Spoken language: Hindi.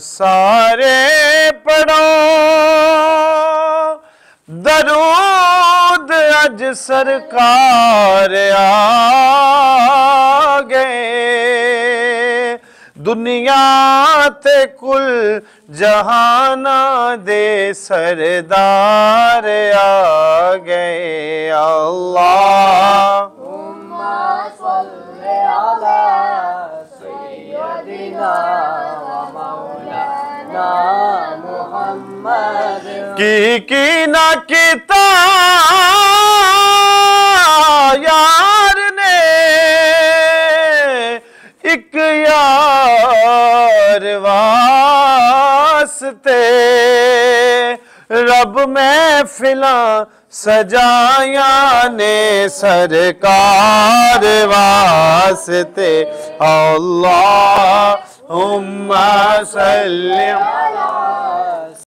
सारे पढ़ो दरूद अज सरकार आ गए दुनिया ते कुल जहाना दे सरदार आ गए अल्लाहुम्मा सल्ली अला सय्यदिना व मौलाना मुहम्मद की ना किता यार ने एक यार वास्ते रब महफिलां सजाया ने सरकार वास्ते अल्लाहुम्मा सल्ली